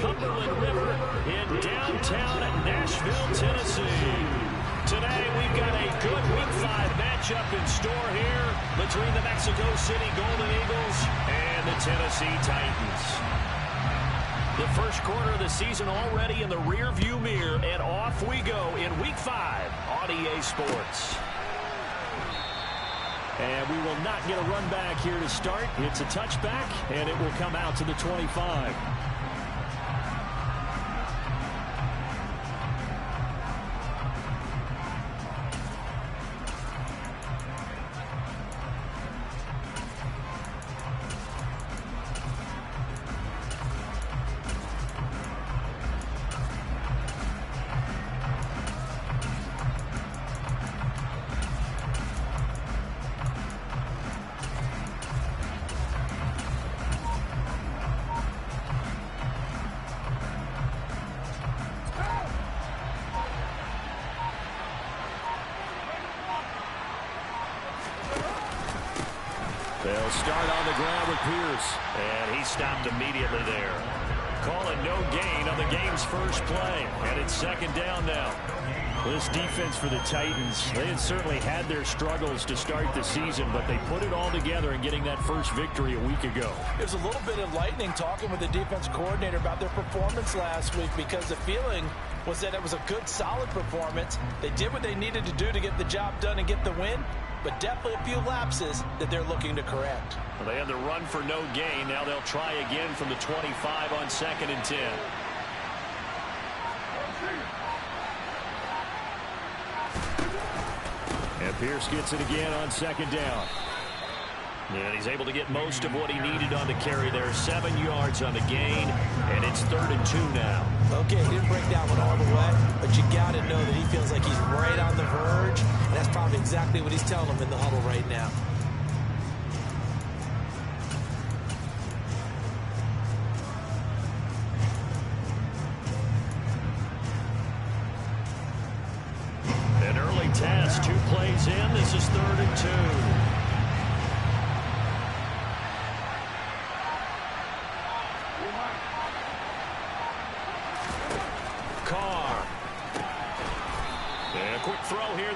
Cumberland River in downtown Nashville, Tennessee. Today we've got a good Week 5 matchup in store here between the Mexico City Golden Eagles and the Tennessee Titans. The first quarter of the season already in the rearview mirror, and off we go in Week 5 on EA Sports. And we will not get a run back here to start. It's a touchback, and it will come out to the 25. They'll start on the ground with Pierce. And he stopped immediately there. Calling no gain on the game's first play. And it's second down now. This defense for the Titans, they had certainly had their struggles to start the season, but they put it all together in getting that first victory a week ago. There's a little bit of lightning talking with the defense coordinator about their performance last week, because the feeling was that it was a good, solid performance. They did what they needed to do to get the job done and get the win, but definitely a few lapses that they're looking to correct. Well, they had the run for no gain. Now they'll try again from the 25 on 2nd and 10. And Pierce gets it again on 2nd down. And he's able to get most of what he needed on the carry there. 7 yards on the gain, and it's 3rd and 2 now. Okay, he didn't break that one all the way, but you got to know that he feels like he's right on the verge, and that's probably exactly what he's telling them in the huddle right now. An early test, 2 plays in. This is 3rd and 2.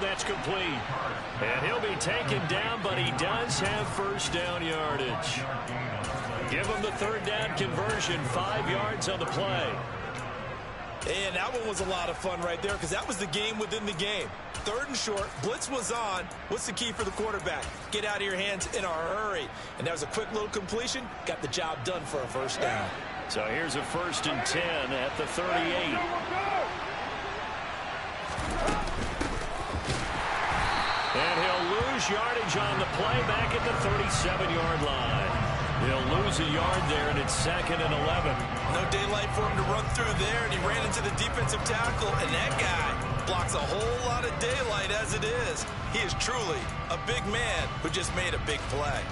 That's complete. And he'll be taken down, but he does have first down yardage. Give him the 3rd down conversion, 5 yards on the play. And that one was a lot of fun right there, because that was the game within the game. 3rd and short, blitz was on. What's the key for the quarterback? Get out of your hands in a hurry. And that was a quick little completion. Got the job done for a first down. So here's a 1st and 10 at the 38. And he'll lose yardage on the play back at the 37-yard line. He'll lose a yard there, and it's 2nd and 11. No daylight for him to run through there, and he ran into the defensive tackle, and that guy blocks a whole lot of daylight as it is. He is truly a big man who just made a big play.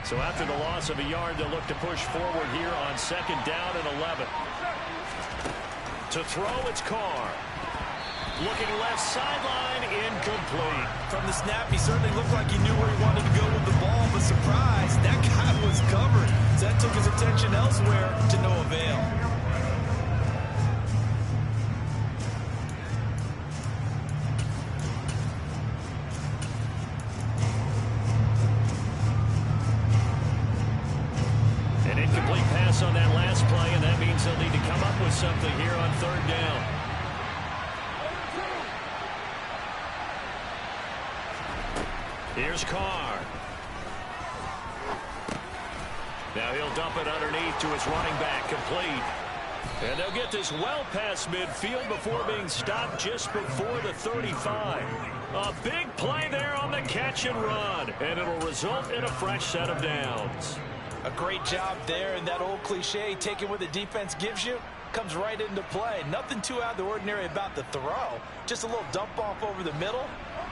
So after the loss of a yard, they'll look to push forward here on 2nd down and 11. To throw, it's Carr. Looking left sideline, incomplete. From the snap, he certainly looked like he knew where he wanted to go with the ball, but surprise, that guy was covered. So that took his attention elsewhere to no avail. On that last play, and that means they'll need to come up with something here on 3rd down. Here's Carr. Now he'll dump it underneath to his running back, complete. And they'll get this well past midfield before being stopped just before the 35. A big play there on the catch and run, and it'll result in a fresh set of downs. A great job there, and that old cliche, taking what the defense gives you, comes right into play. Nothing too out of the ordinary about the throw, just a little dump off over the middle.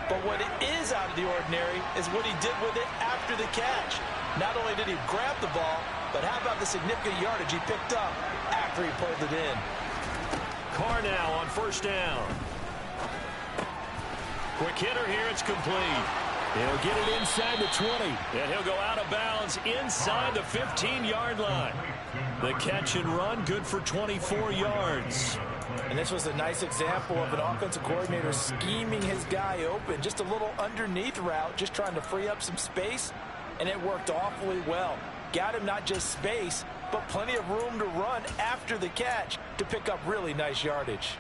But what it is out of the ordinary is what he did with it after the catch. Not only did he grab the ball, but how about the significant yardage he picked up after he pulled it in? Carr now on first down. Quick hitter here. It's complete. He'll get it inside the 20. And he'll go out of bounds inside the 15-yard line. The catch and run, good for 24 yards. And this was a nice example of an offensive coordinator scheming his guy open. Just a little underneath route, just trying to free up some space. And it worked awfully well. Got him not just space, but plenty of room to run after the catch to pick up really nice yardage.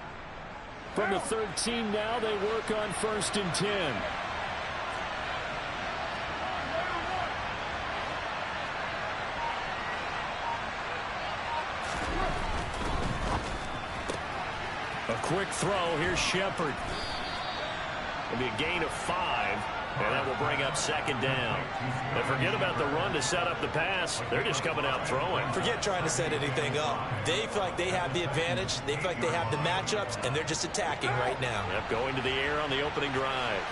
From the 13 now, they work on 1st and 10. A quick throw. Here's Shepard. It'll be a gain of 5, and that will bring up 2nd down. And forget about the run to set up the pass. They're just coming out throwing. Forget trying to set anything up. They feel like they have the advantage. They feel like they have the matchups, and they're just attacking right now. Yep, going to the air on the opening drive.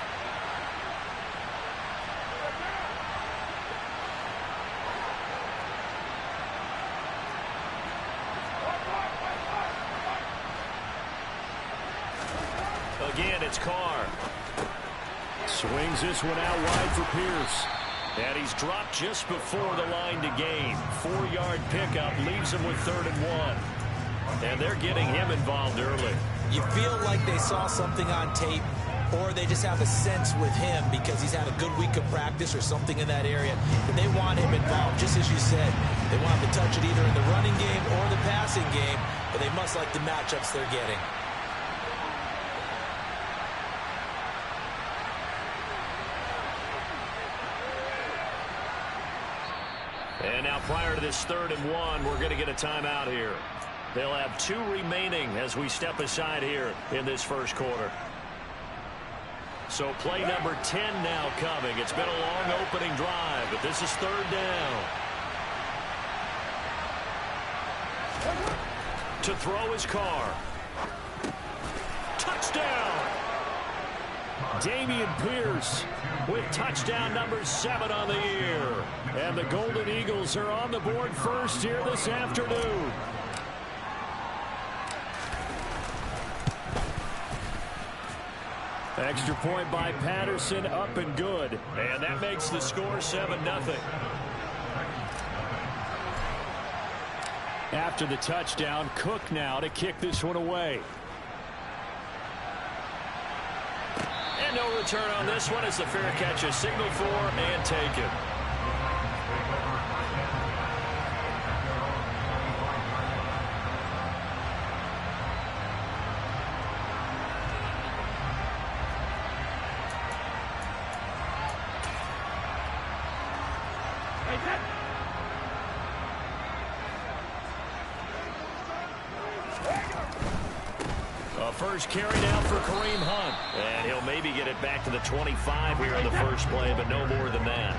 Again, it's Carr. Swings this one out wide for Pierce. And he's dropped just before the line to gain. 4-yard pickup leaves him with 3rd and 1. And they're getting him involved early. You feel like they saw something on tape, or they just have a sense with him because he's had a good week of practice or something in that area. And they want him involved, just as you said. They want him to touch it either in the running game or the passing game, but they must like the matchups they're getting. And now prior to this 3rd and 1, we're going to get a timeout here. They'll have 2 remaining as we step aside here in this first quarter. So play number 10 now coming. It's been a long opening drive, but this is 3rd down. To throw is Carr. Touchdown! Dameon Pierce with touchdown number 7 on the year. And the Golden Eagles are on the board first here this afternoon. Extra point by Patterson, up and good. And that makes the score 7-0. After the touchdown, Cook now to kick this one away. And no return on this one as the fair catch is signaled for and taken. First carry down for Kareem Hunt. And he'll maybe get it back to the 25 here in the first play, but no more than that.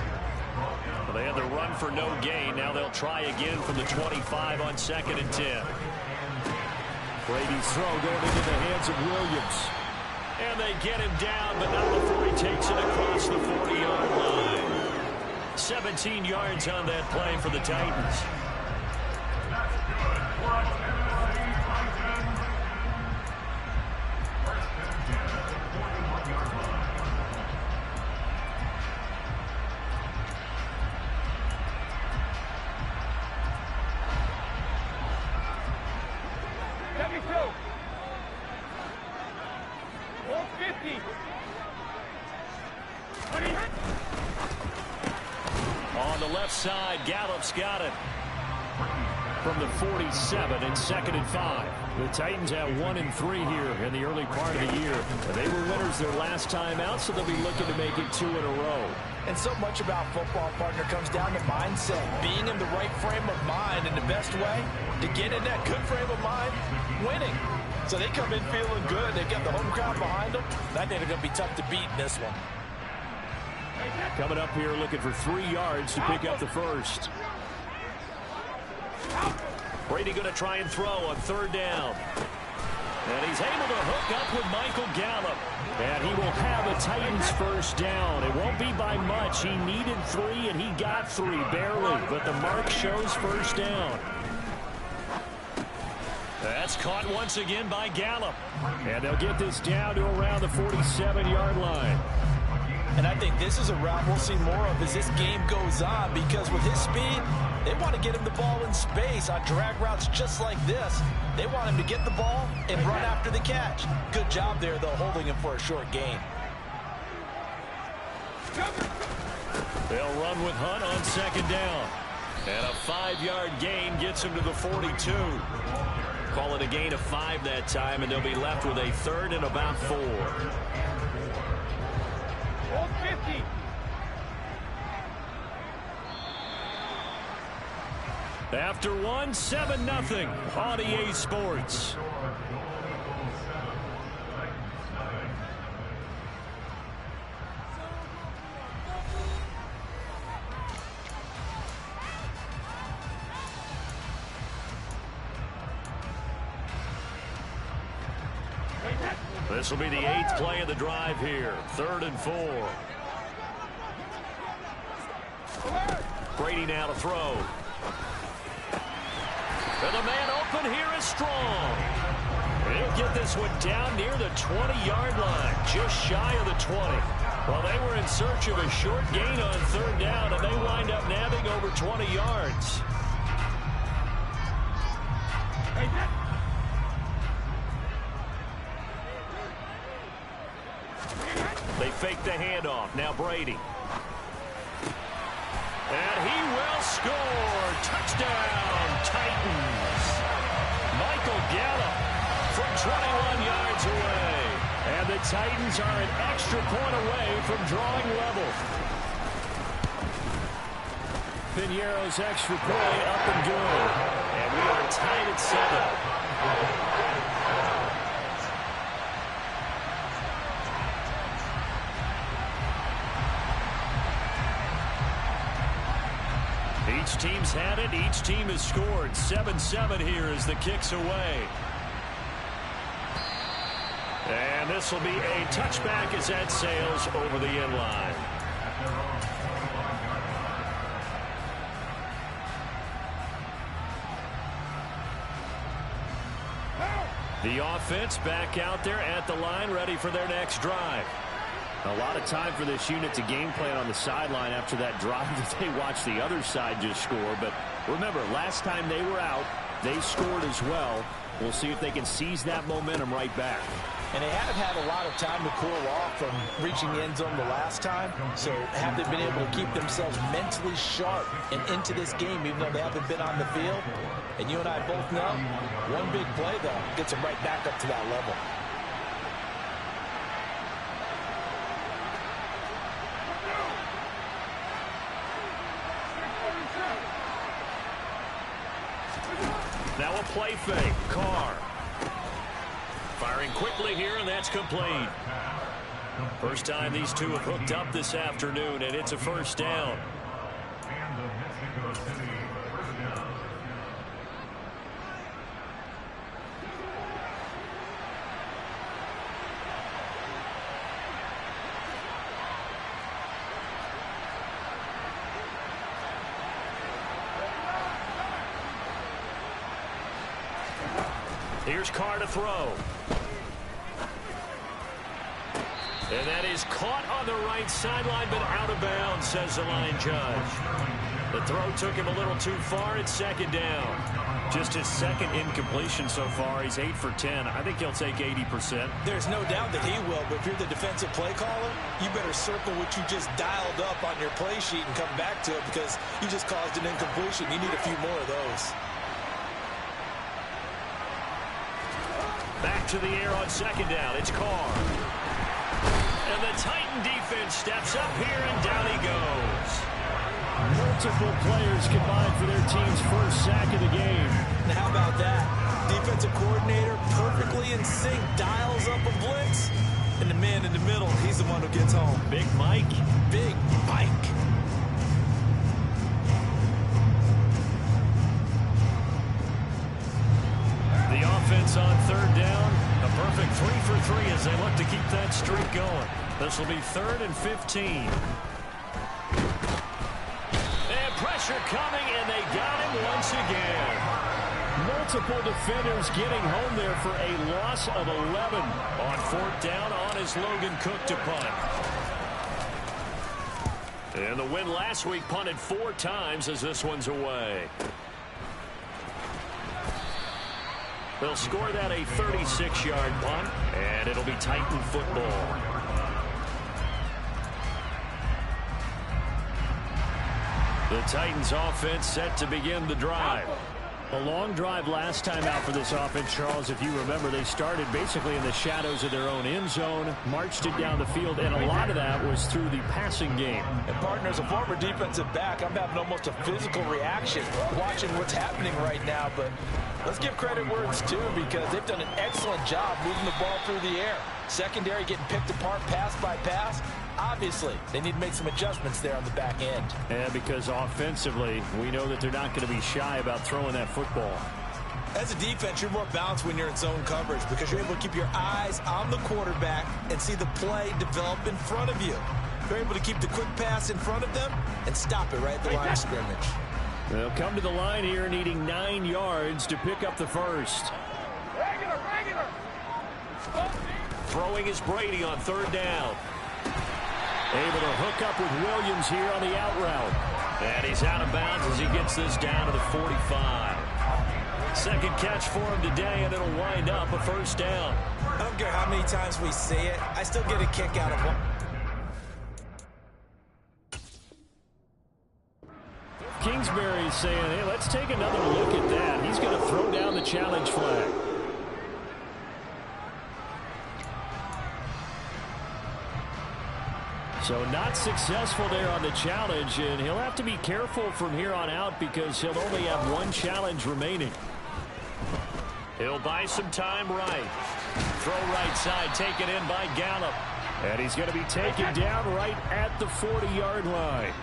Well, they had the run for no gain. Now they'll try again from the 25 on 2nd and 10. Brady's throw going into the hands of Williams. And they get him down, but not before he takes it across the 40-yard line. 17 yards on that play for the Titans. On the left side, Gallup's got it. From the 47 and 2nd and 5. The Titans have 1 and 3 here in the early part of the year. They were winners their last time out, so they'll be looking to make it 2 in a row. And so much about football, partner, comes down to mindset. Being in the right frame of mind, and the best way to get in that good frame of mind, winning. So they come in feeling good. They got the home crowd behind them. I think they're going to be tough to beat in this one. Coming up here looking for 3 yards to pick up the first. Brady going to try and throw on 3rd down. And he's able to hook up with Michael Gallup. And he will have a Titans first down. It won't be by much. He needed 3, and he got 3, barely. But the mark shows first down. That's caught once again by Gallup. And they'll get this down to around the 47-yard line. And I think this is a route we'll see more of as this game goes on, because with his speed, they want to get him the ball in space on drag routes just like this. They want him to get the ball and run after the catch. Good job there, though, holding him for a short gain. They'll run with Hunt on second down. And a 5-yard gain gets him to the 42. Call it a gain of 5 that time, and they'll be left with a 3rd and about 4. Hold 50. After 1, 7-0 on EA Sports. This will be the 8th play of the drive here. 3rd and 4. Brady now to throw. And the man open here is Strong. He'll get this one down near the 20-yard line, just shy of the 20. Well, they were in search of a short gain on 3rd down, and they wind up nabbing over 20 yards. They fake the handoff. Now Brady. And he will score. Touchdown, Titans. Michael Gallup from 21 yards away. And the Titans are an extra point away from drawing level. Piñeiro's extra point up and good. And we are tied at 7. Each team's had it. Each team has scored. 7-7 here as the kick's away. And this will be a touchback as that sails over the end line. The offense back out there at the line, ready for their next drive. A lot of time for this unit to game plan on the sideline after that drive that they watched the other side just score. But remember, last time they were out, they scored as well. We'll see if they can seize that momentum right back. And they haven't had a lot of time to cool off from reaching the end zone the last time. So have they been able to keep themselves mentally sharp and into this game, even though they haven't been on the field? And you and I both know, one big play, though, gets them right back up to that level. Now a play fake. Carr. Firing quickly here, and that's complete. First time these two have hooked up this afternoon, and it's a first down. Here's Carr to throw. And that is caught on the right sideline, but out of bounds, says the line judge. The throw took him a little too far. It's second down. Just his second incompletion so far. He's 8 for 10. I think he'll take 80%. There's no doubt that he will, but if you're the defensive play caller, you better circle what you just dialed up on your play sheet and come back to it, because you just caused an incompletion. You need a few more of those. Back to the air on second down. It's Carr. And the Titan defense steps up here, and down he goes. Multiple players combined for their team's first sack of the game. Now, how about that? Defensive coordinator perfectly in sync, dials up a blitz. And the man in the middle, he's the one who gets home. Big Mike. Big Mike. The offense on third down. A perfect 3 for 3 as they look to keep that streak going. This will be 3rd and 15. And pressure coming, and they got him once again. Multiple defenders getting home there for a loss of 11. On fourth down, on is Logan Cook to punt. And the win last week punted 4 times as this one's away. They'll score that a 36-yard punt, and it'll be Titan football. The Titans offense set to begin the drive. A long drive last time out for this offense, Charles. If you remember, they started basically in the shadows of their own end zone, marched it down the field, and a lot of that was through the passing game. And, partner, as a former defensive back, I'm having almost a physical reaction watching what's happening right now. But let's give credit where it's due, because they've done an excellent job moving the ball through the air. Secondary getting picked apart pass by pass. Obviously, they need to make some adjustments there on the back end. And because offensively, we know that they're not going to be shy about throwing that football. As a defense, you're more balanced when you're in zone coverage because you're able to keep your eyes on the quarterback and see the play develop in front of you. You're able to keep the quick pass in front of them and stop it right at the line of scrimmage. They'll come to the line here needing 9 yards to pick up the first. Throwing is Brady on third down. Able to hook up with Williams here on the out route. And he's out of bounds as he gets this down to the 45. Second catch for him today, and it'll wind up a first down. I don't care how many times we see it, I still get a kick out of it. Kingsbury's saying, hey, let's take another look at that. He's going to throw down the challenge flag. So not successful there on the challenge, and he'll have to be careful from here on out because he'll only have 1 challenge remaining. He'll buy some time right. Throw right side, taken in by Gallup. And he's going to be taken down right at the 40-yard line.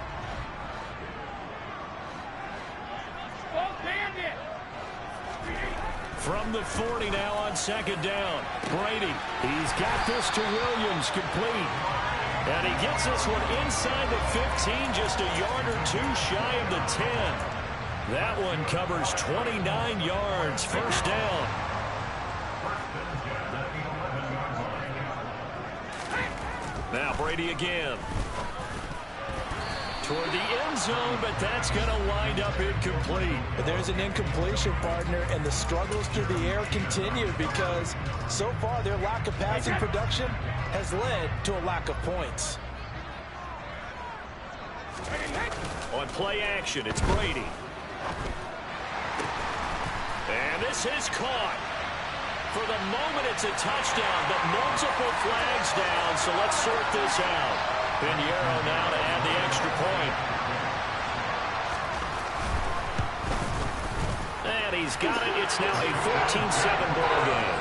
From the 40 now on second down. Brady, he's got this to Williams, complete. And he gets this one inside the 15, just a yard or 2 shy of the 10. That one covers 29 yards, first down. Now Brady again. Toward the end zone, but that's going to wind up incomplete. There's an incompletion, partner, and the struggles through the air continue because so far their lack of passing production has led to a lack of points. On play action, it's Brady. And this is caught. For the moment, it's a touchdown, but multiple flags down, so let's sort this out. Pinheiro now to add the extra point. And he's got it. It's now a 14-7 ball game.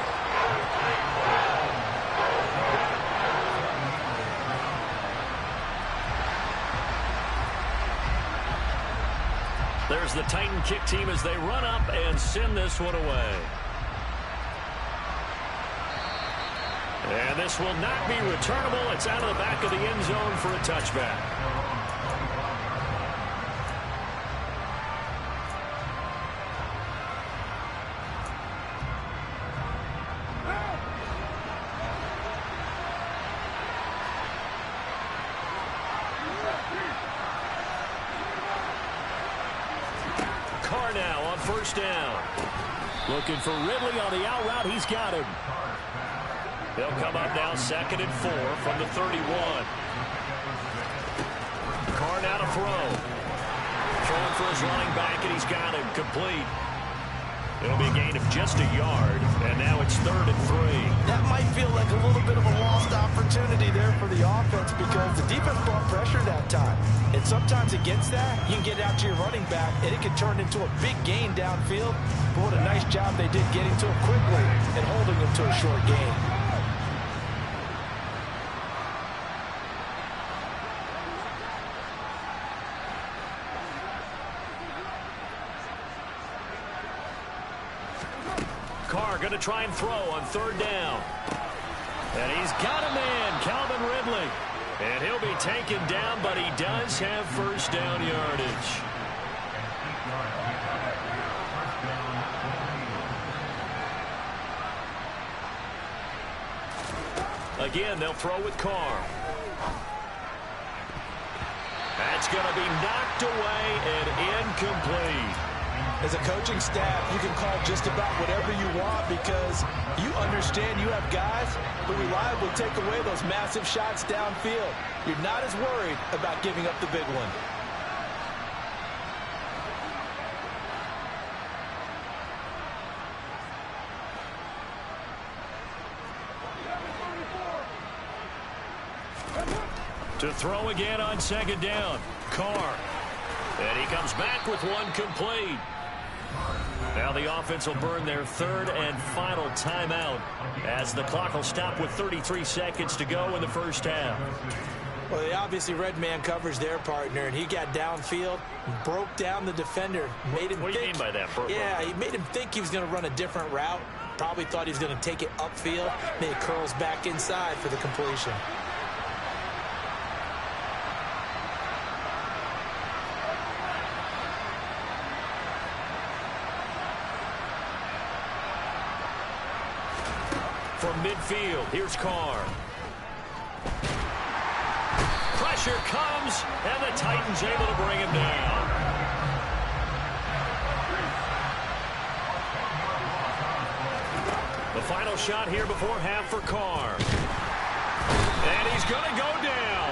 There's the Titan kick team as they run up and send this one away. And this will not be returnable. It's out of the back of the end zone for a touchback. Carr now on first down. Looking for Ridley on the out route. He's got him. They'll come up now 2nd and 4 from the 31. Carr now to throw. Throwing for his running back, and he's got him complete. It'll be a gain of just a yard, and now it's 3rd and 3. That might feel like a little bit of a lost opportunity there for the offense because the defense brought pressure that time. And sometimes against that, you can get out to your running back, and it can turn into a big gain downfield. But what a nice job they did getting to him quickly and holding him to a short gain. Carr going to try and throw on 3rd down. And he's got a man, Calvin Ridley. And he'll be taken down, but he does have first down yardage. Again, they'll throw with Carr. That's going to be knocked away and incomplete. As a coaching staff, you can call just about whatever you want because you understand you have guys who reliably take away those massive shots downfield. You're not as worried about giving up the big one. To throw again on second down, Carr. And he comes back with one complete. Now the offense will burn their third and final timeout as the clock will stop with 33 seconds to go in the first half. Well, they obviously red man coverage their partner, and he got downfield, broke down the defender, made him What do you mean by that? Yeah, he made him think he was going to run a different route. Probably thought he was going to take it upfield. Then he curls back inside for the completion. From midfield, here's Carr. Pressure comes, and the Titans able to bring him down. The final shot here before half for Carr. And he's going to go down.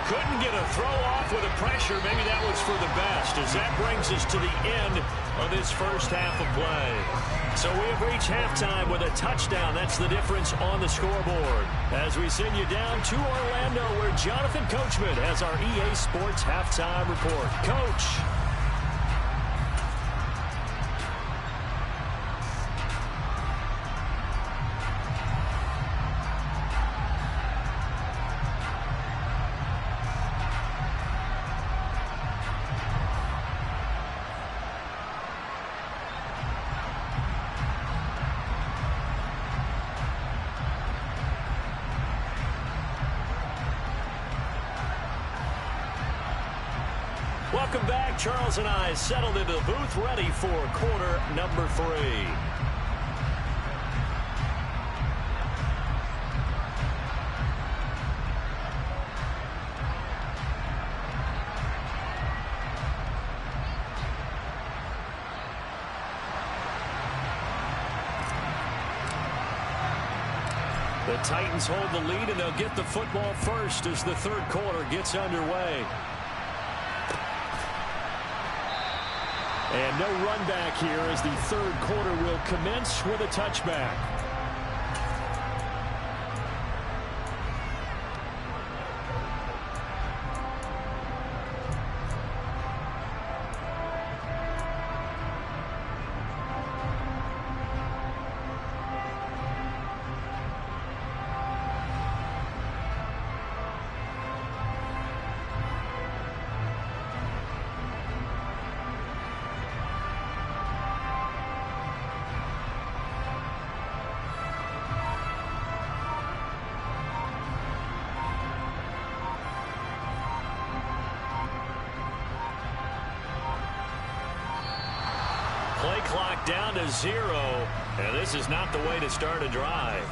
Couldn't get a throw off with a pressure. Maybe that was for the best, as that brings us to the end of this first half of play. So we have reached halftime with a touchdown. That's the difference on the scoreboard. As we send you down to Orlando, where Jonathan Coachman has our EA Sports halftime report. Coach. Welcome back. Charles and I settled into the booth, ready for quarter number 3. The Titans hold the lead, and they'll get the football first as the third quarter gets underway. And no run back here as the third quarter will commence with a touchback. Play clock down to 0, and this is not the way to start a drive.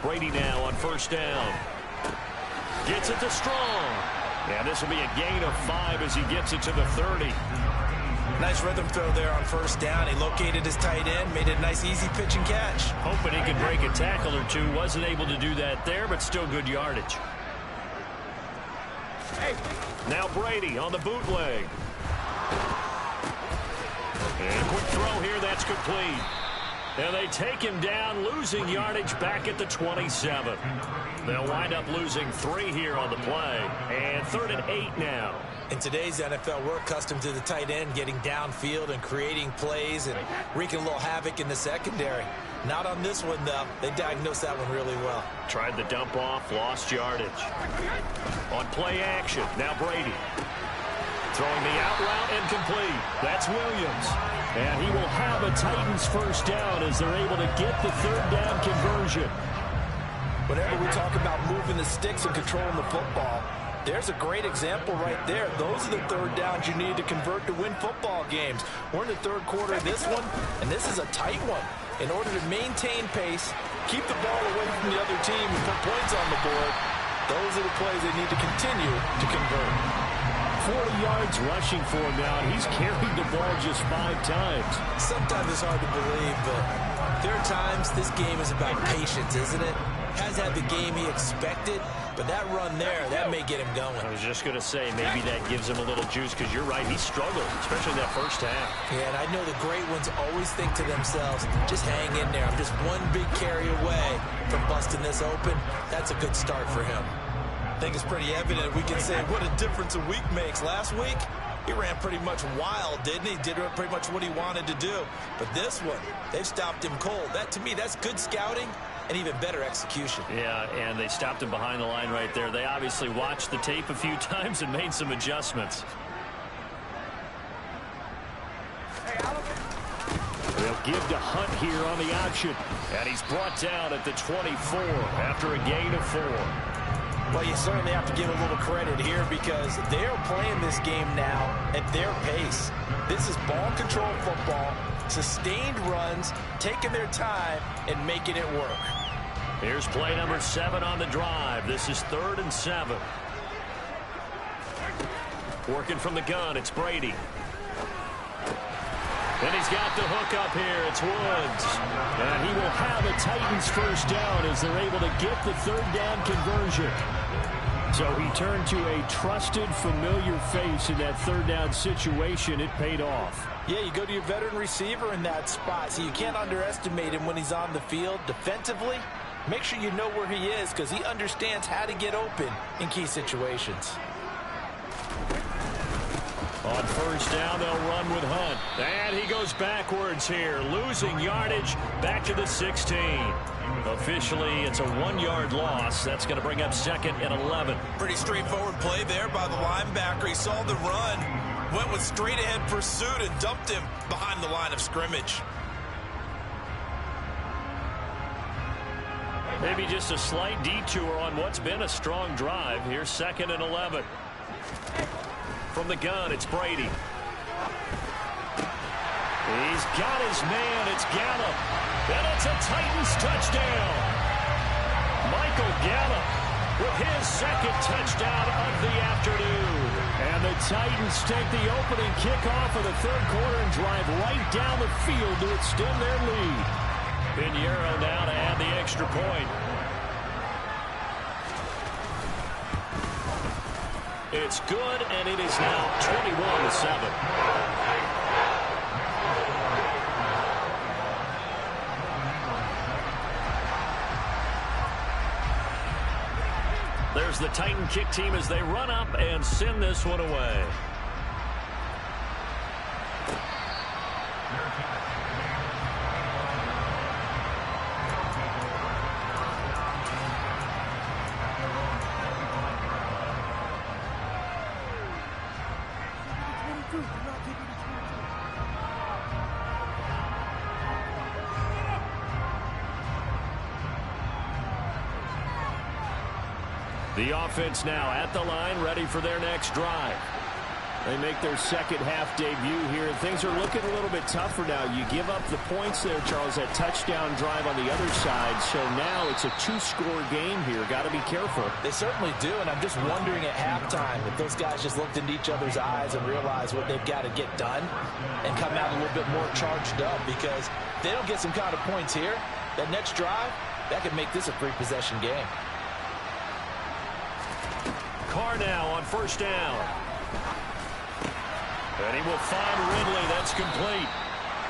Brady now on first down. Gets it to Strong. And this will be a gain of 5 as he gets it to the 30. Nice rhythm throw there on first down. He located his tight end, made it a nice easy pitch and catch. Hoping he could break a tackle or two. Wasn't able to do that there, but still good yardage. Now Brady on the bootleg. And quick throw here, that's complete. And they take him down, losing yardage back at the 27. They'll wind up losing 3 here on the play. And 3rd and 8 now. In today's NFL, we're accustomed to the tight end getting downfield and creating plays and wreaking a little havoc in the secondary. Not on this one, though. They diagnosed that one really well. Tried the dump off, lost yardage. On play action, now Brady. Throwing the out route incomplete. That's Williams. And he will have a Titans first down as they're able to get the 3rd down conversion. Whenever we talk about moving the sticks and controlling the football, there's a great example right there. Those are the 3rd downs you need to convert to win football games. We're in the 3rd quarter of this one, and this is a tight one. In order to maintain pace, keep the ball away from the other team and put points on the board, those are the plays they need to continue to convert. 40 yards rushing for him now, and he's carried the ball just 5 times. Sometimes it's hard to believe, but there are times this game is about patience, isn't it? Has had the game he expected, but that run there, that may get him going. I was just going to say, maybe that gives him a little juice, because you're right, he struggled, especially in that first half. Yeah, and I know the great ones always think to themselves, just hang in there. I'm just one big carry away from busting this open. That's a good start for him. I think it's pretty evident. We can say what a difference a week makes. Last week, he ran pretty much wild, didn't he? Did pretty much what he wanted to do. But this one, they've stopped him cold. That, to me, that's good scouting and even better execution. Yeah, and they stopped him behind the line right there. They obviously watched the tape a few times and made some adjustments. They'll give to Hunt here on the option. And he's brought down at the 24 after a gain of 4. Well, you certainly have to give a little credit here because they're playing this game now at their pace. This is ball control football, sustained runs, taking their time, and making it work. Here's play number 7 on the drive. This is 3rd and 7. Working from the gun, it's Brady. And he's got the hook up here. It's Woods. And he will have a Titans first down as they're able to get the 3rd down conversion. So he turned to a trusted, familiar face in that 3rd down situation. It paid off. Yeah, you go to your veteran receiver in that spot, so you can't underestimate him when he's on the field defensively. Make sure you know where he is because he understands how to get open in key situations. On first down, they'll run with Hunt. And he goes backwards here, losing yardage back to the 16. Officially, it's a 1-yard loss. That's going to bring up 2nd and 11. Pretty straightforward play there by the linebacker. He saw the run, went with straight-ahead pursuit, and dumped him behind the line of scrimmage. Maybe just a slight detour on what's been a strong drive. Here's 2nd and 11. From the gun, it's Brady. He's got his man. It's Gallup. And it's a Titans touchdown. Michael Gallup with his 2nd touchdown of the afternoon. And the Titans take the opening kickoff of the 3rd quarter and drive right down the field to extend their lead. Pinheiro now to add the extra point. It's good, and it is now 21-7. There's the Titan kick team as they run up and send this one away. The offense now at the line, ready for their next drive. They make their 2nd half debut here. Things are looking a little bit tougher now. You give up the points there, Charles, that touchdown drive on the other side. So now it's a 2-score game here. Got to be careful. They certainly do, and I'm just wondering at halftime if those guys just looked into each other's eyes and realized what they've got to get done and come out a little bit more charged up, because if they don't get some kind of points here, that next drive, that could make this a 3-possession game. Carr now on first down. And he will find Ridley. That's complete.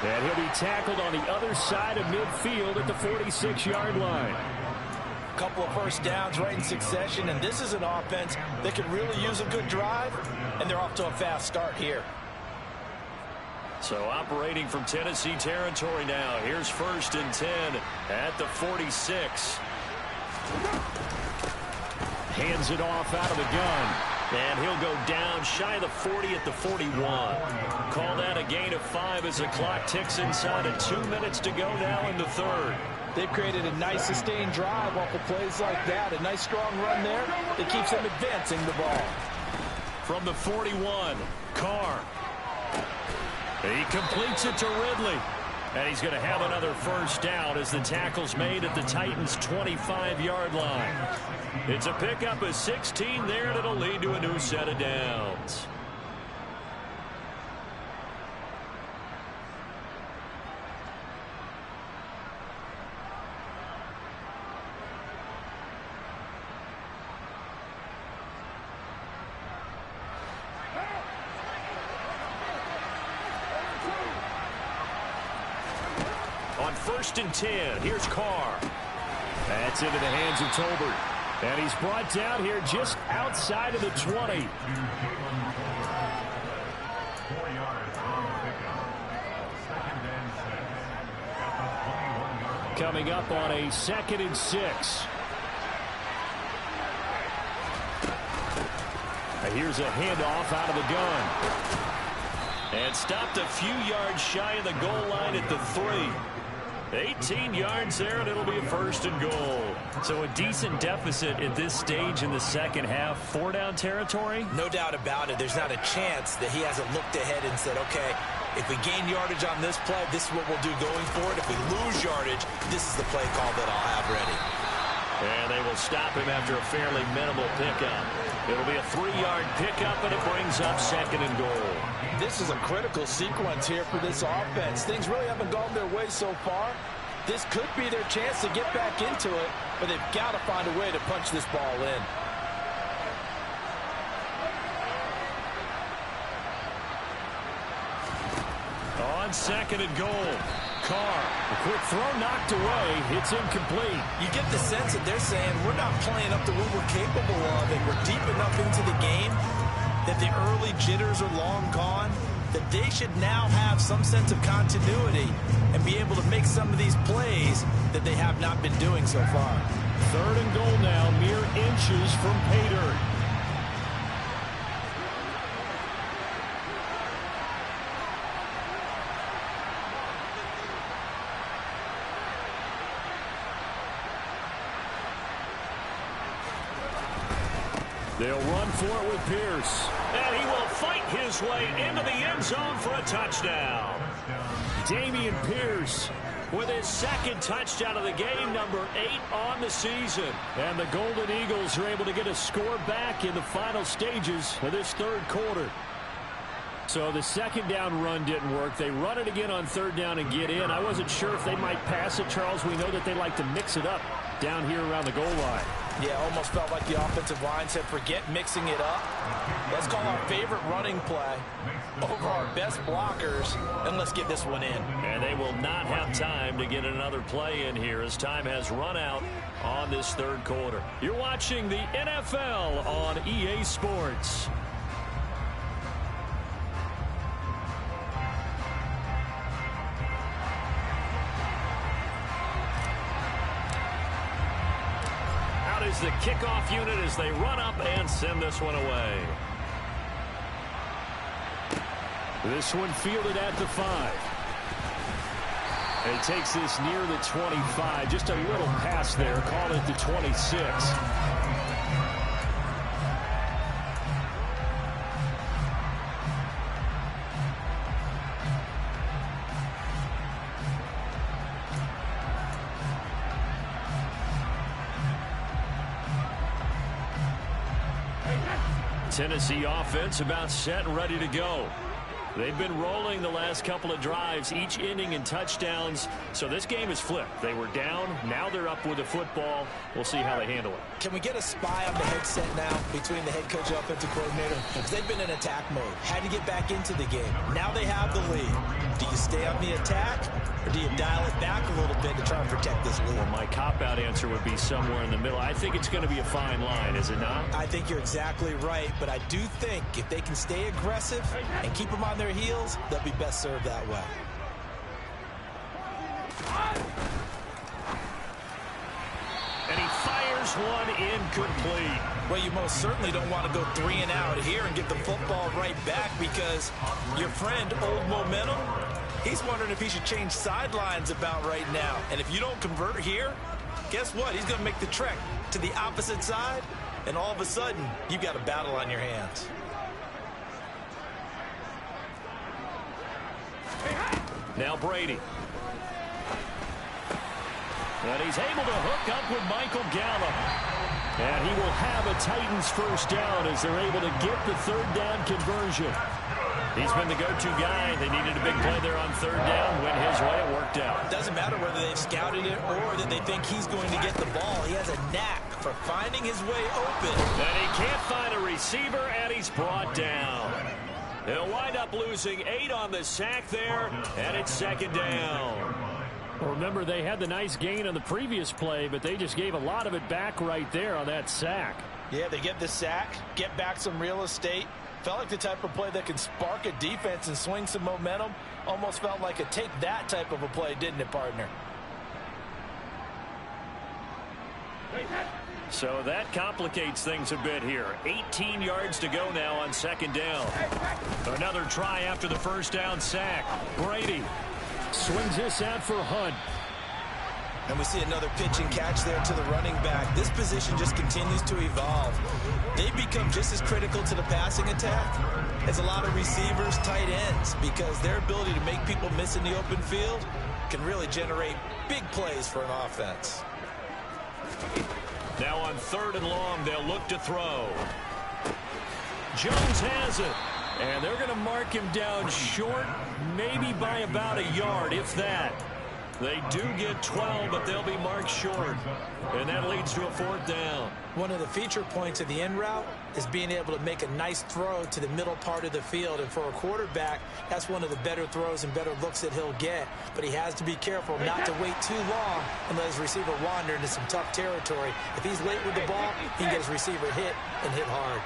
And he'll be tackled on the other side of midfield at the 46-yard line. Couple of first downs right in succession, and this is an offense that could really use a good drive, and they're off to a fast start here. So operating from Tennessee territory now. Here's 1st and 10 at the 46. Hands it off out of the gun. And he'll go down shy of the 40 at the 41. Call that a gain of 5 as the clock ticks inside of 2 minutes to go now in the third. They've created a nice sustained drive off of plays like that. A nice strong run there that keeps them advancing the ball. From the 41, Carr. He completes it to Ridley. And he's going to have another first down as the tackle's made at the Titans' 25-yard line. It's a pickup of 16 there, and it'll lead to a new set of downs. On 1st and 10, here's Carr. That's into the hands of Tolbert. And he's brought down here just outside of the 20. Coming up on a 2nd and 6. Here's a handoff out of the gun. And stopped a few yards shy of the goal line at the 3. 18 yards there, and it'll be a 1st and goal. So a decent deficit at this stage in the second half. 4-down territory? No doubt about it. There's not a chance that he hasn't looked ahead and said, okay, if we gain yardage on this play, this is what we'll do going forward. If we lose yardage, this is the play call that I'll have ready. And they will stop him after a fairly minimal pickup. It'll be a 3-yard pickup, and it brings up 2nd and goal. This is a critical sequence here for this offense. Things really haven't gone their way so far. This could be their chance to get back into it, but they've got to find a way to punch this ball in. On 2nd and goal, Carr. A quick throw knocked away. It's incomplete. You get the sense that they're saying we're not playing up to what we're capable of, and we're deep enough into the game that the early jitters are long gone, that they should now have some sense of continuity and be able to make some of these plays that they have not been doing so far. 3rd and goal now, mere inches from pay dirt. They'll run for it with Pierce. And he will fight his way into the end zone for a touchdown. Dameon Pierce with his 2nd touchdown of the game, number 8 on the season. And the Golden Eagles are able to get a score back in the final stages of this 3rd quarter. So the 2nd down run didn't work. They run it again on 3rd down and get in. I wasn't sure if they might pass it, Charles. We know that they like to mix it up down here around the goal line. Yeah, almost felt like the offensive line said, forget mixing it up. Let's call our favorite running play over our best blockers, and let's get this one in. And they will not have time to get another play in here as time has run out on this 3rd quarter. You're watching the NFL on EA Sports. Is the kickoff unit as they run up and send this one away. This one fielded at the 5. And he takes this near the 25. Just a little pass there. Call it the 26. Tennessee offense about set and ready to go. They've been rolling the last couple of drives, each inning in touchdowns. So this game is flipped. They were down. Now they're up with the football. We'll see how they handle it. Can we get a spy on the headset now between the head coach and offensive coordinator? Because they've been in attack mode. Had to get back into the game. Now they have the lead. Do you stay on the attack, or do you dial it back a little bit to try and protect this lead? Well, my cop-out answer would be somewhere in the middle. I think it's going to be a fine line, is it not? I think you're exactly right, but I do think if they can stay aggressive and keep them on their heels, they'll be best served that way. And he fires one incomplete. Well, you most certainly don't want to go 3 and out here and get the football right back, because your friend, Old Momentum, he's wondering if he should change sidelines about right now. And if you don't convert here, guess what? He's going to make the trek to the opposite side, and all of a sudden, you've got a battle on your hands. Now Brady. And he's able to hook up with Michael Gallup. And he will have a Titans first down as they're able to get the third down conversion. He's been the go-to guy. They needed a big play there on third down. Went his way. It worked out. Doesn't matter whether they've scouted it or that they think he's going to get the ball. He has a knack for finding his way open. And he can't find a receiver, and he's brought down. They'll wind up losing 8 on the sack there, and it's second down. Well, remember, they had the nice gain on the previous play, but they just gave a lot of it back right there on that sack. Yeah, they get the sack, get back some real estate. Felt like the type of play that can spark a defense and swing some momentum. Almost felt like a take-that type of a play, didn't it, partner? So that complicates things a bit here. 18 yards to go now on second down. Another try after the first down sack. Brady swings this out for Hunt. And we see another pitch and catch there to the running back. This position just continues to evolve. They become just as critical to the passing attack as a lot of receivers, tight ends, because their ability to make people miss in the open field can really generate big plays for an offense. Now on third and long, they'll look to throw. Jones has it. And they're going to mark him down short, maybe by about a yard, if that. They do get 12, but they'll be marked short. And that leads to a fourth down. One of the feature points of the end route is being able to make a nice throw to the middle part of the field. And for a quarterback, that's one of the better throws and better looks that he'll get. But he has to be careful not to wait too long and let his receiver wander into some tough territory. If he's late with the ball, he can get his receiver hit and hit hard.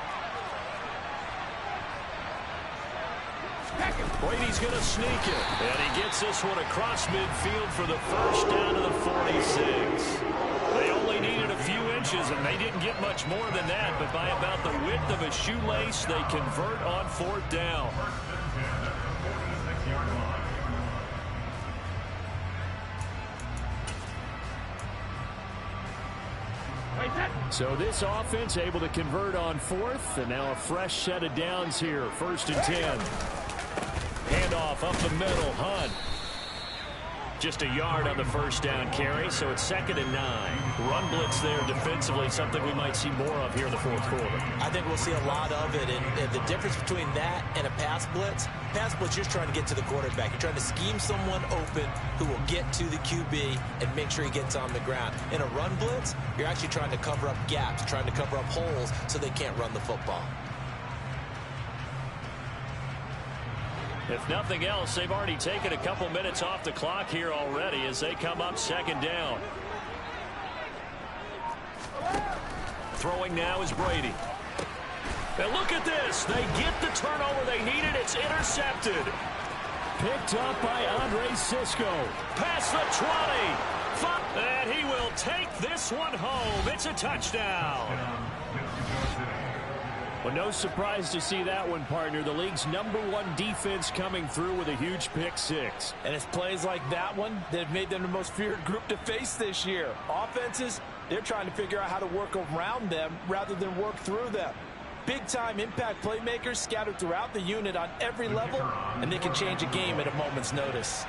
Brady's going to sneak it. And he gets this one across midfield for the first down to the 46. They only needed a few inches, and they didn't get much more than that. But by about the width of a shoelace, they convert on fourth down. So this offense able to convert on fourth, and now a fresh set of downs here. First and 10. Handoff up the middle, Hunt. Just a yard on the first down carry, so it's second and 9. Run blitz there defensively, something we might see more of here in the fourth quarter. I think we'll see a lot of it, and the difference between that and a pass blitz, you're trying to get to the quarterback. You're trying to scheme someone open who will get to the QB and make sure he gets on the ground. In a run blitz, you're actually trying to cover up gaps, trying to cover up holes so they can't run the football. If nothing else, they've already taken a couple minutes off the clock here already as they come up second down. Throwing now is Brady. And look at this. They get the turnover they needed. It's intercepted. Picked up by Andre Cisco. Past the 20. And he will take this one home. It's a touchdown. Well, no surprise to see that one, partner. The league's #1 defense coming through with a huge pick six. And it's plays like that one that have made them the most feared group to face this year. Offenses, they're trying to figure out how to work around them rather than work through them. Big-time impact playmakers scattered throughout the unit on every level, and they can change a game at a moment's notice.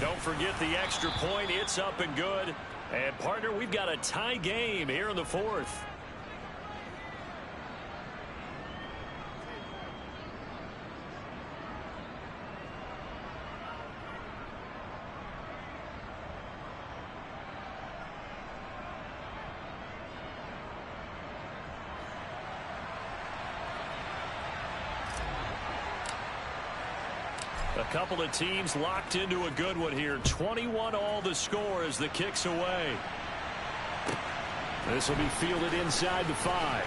Don't forget the extra point. It's up and good. And, partner, we've got a tie game here in the fourth. A couple of teams locked into a good one here. 21 all the score as the kick's away. This will be fielded inside the 5.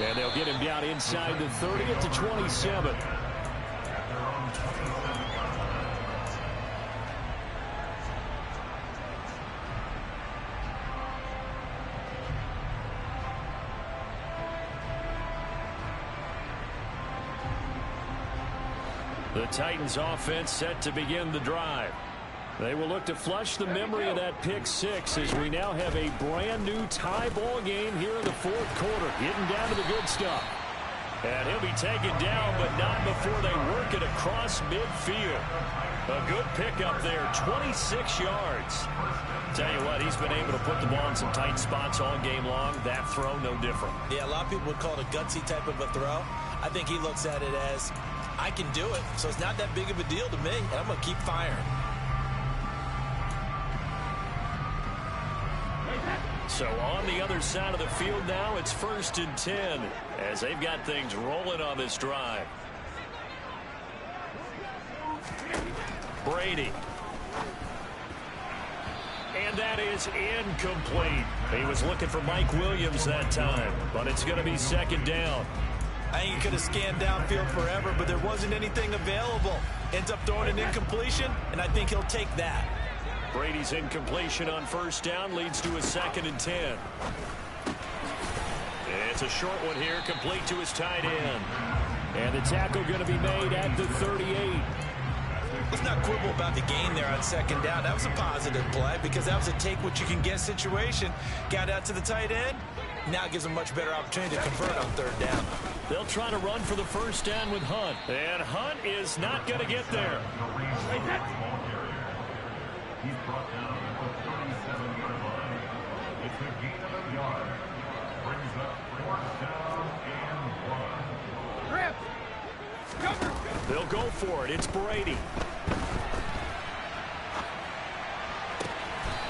And they'll get him down inside the 30 at the 27. The Titans offense set to begin the drive. They will look to flush the memory of that pick 6 as we now have a brand new tie ball game here in the 4th quarter. Getting down to the good stuff. And he'll be taken down, but not before they work it across midfield. A good pickup there, 26 yards. Tell you what, he's been able to put the ball in some tight spots all game long. That throw, no different. Yeah, a lot of people would call it a gutsy type of a throw. I think he looks at it as, I can do it, so it's not that big of a deal to me, and I'm going to keep firing. So on the other side of the field now, it's 1st and 10 as they've got things rolling on this drive. Brady. And that is incomplete. He was looking for Mike Williams that time, but it's going to be 2nd down. I think he could have scanned downfield forever, but there wasn't anything available. Ends up throwing an incompletion, and I think he'll take that. Brady's incompletion on 1st down leads to a 2nd and 10. It's a short one here, complete to his tight end. And the tackle going to be made at the 38. Let's not quibble about the gain there on 2nd down. That was a positive play because that was a take-what-you-can-get situation. Got out to the tight end. Now gives them much better opportunity to convert on 3rd down. They'll try to run for the 1st down with Hunt. And Hunt is not going to get there. He's brought down at the 37-yard line. It's a gain of a yard. Brings up 4th down and 1. Grip! They'll go for it. It's Brady.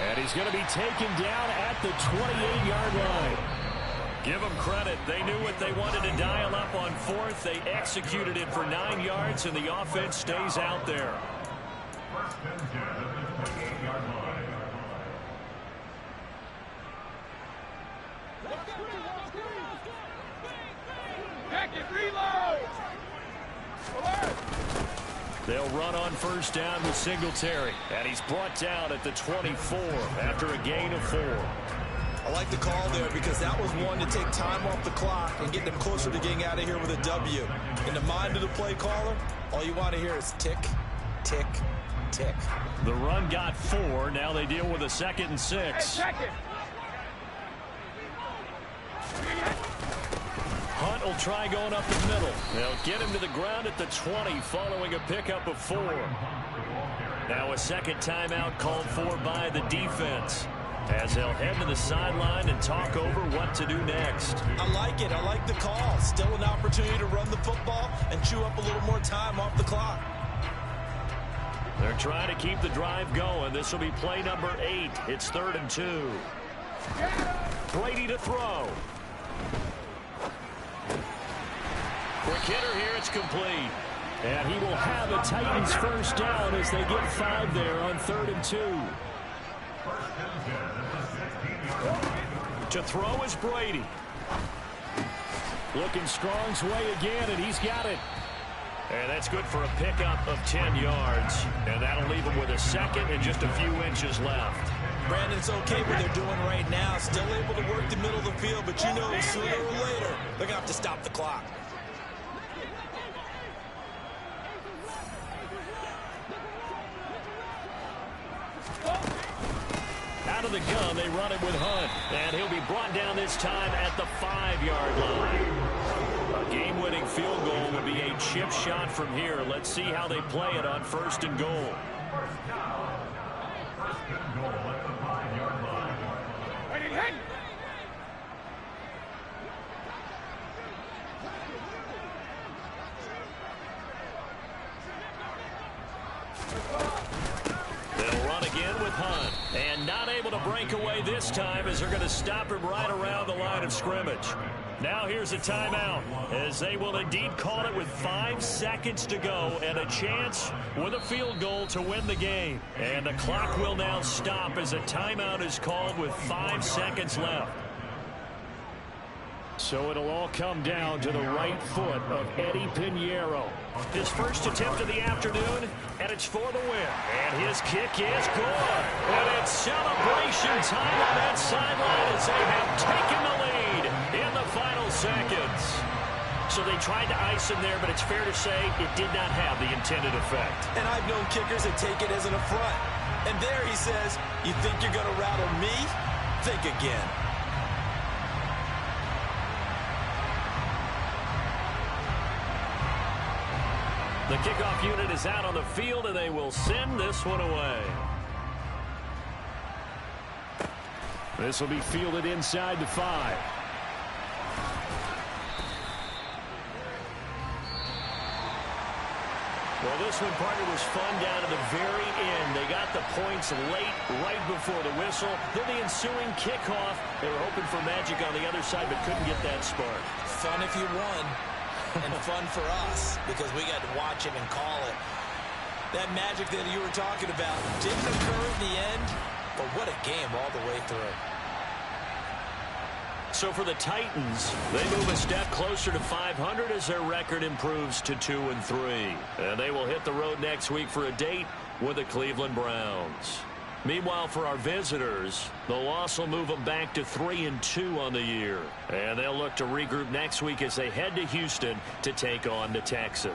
And he's going to be taken down at the 28-yard line. Give them credit. They knew what they wanted to dial up on 4th. They executed it for 9 yards, and the offense stays out there. 1st and 10 at the 28-yard line. Back it, reload! They'll run on 1st down with Singletary. And he's brought down at the 24 after a gain of 4. I like the call there because that was one to take time off the clock and get them closer to getting out of here with a W. In the mind of the play caller, all you want to hear is tick, tick, tick. The run got 4. Now they deal with a 2nd and 6. Hunt will try going up the middle. They'll get him to the ground at the 20 following a pickup of 4. Now a 2nd timeout called for by the defense as they'll head to the sideline and talk over what to do next. I like it. I like the call. Still an opportunity to run the football and chew up a little more time off the clock. They're trying to keep the drive going. This will be play number 8. It's 3rd and 2. Brady to throw. Quick hitter here. It's complete. And he will have a Titans 1st down as they get 5 there on 3rd and 2. To throw is Brady. Looking Strong's way again, and he's got it. And that's good for a pickup of 10 yards. And that'll leave him with a 2nd and just a few inches left. Brandon, it's okay what they're doing right now. Still able to work the middle of the field, but you know sooner or later they're going to have to stop the clock. Out of the gun, they run it with Hunt. And he'll be brought down this time at the 5-yard line. A game-winning field goal would be a chip shot from here. Let's see how they play it on 1st and goal. They'll run again with Hunt. And not able to break breakaway this time as they're going to stop him right around the line of scrimmage. Now here's a timeout as they will indeed call it with 5 seconds to go and a chance with a field goal to win the game. And the clock will now stop as a timeout is called with 5 seconds left. So it'll all come down to the right foot of Eddie Pinheiro. His first attempt of the afternoon, and it's for the win. And his kick is good. And it's celebration time on that sideline as they have taken the lead in the final seconds. So they tried to ice him there, but it's fair to say it did not have the intended effect. And I've known kickers that take it as an affront. And there he says, you think you're going to rattle me? Think again. The kickoff unit is out on the field, and they will send this one away. This will be fielded inside the 5. Well, this one, partner, was fun down to the very end. They got the points late, right before the whistle. Then the ensuing kickoff. They were hoping for magic on the other side, but couldn't get that spark. Fun if you won. And fun for us because we got to watch it and call it. That magic that you were talking about didn't occur in the end, but what a game all the way through. So for the Titans, they move a step closer to 500 as their record improves to 2-3. And they will hit the road next week for a date with the Cleveland Browns. Meanwhile, for our visitors, the loss will move them back to 3-2 on the year. And they'll look to regroup next week as they head to Houston to take on the Texans.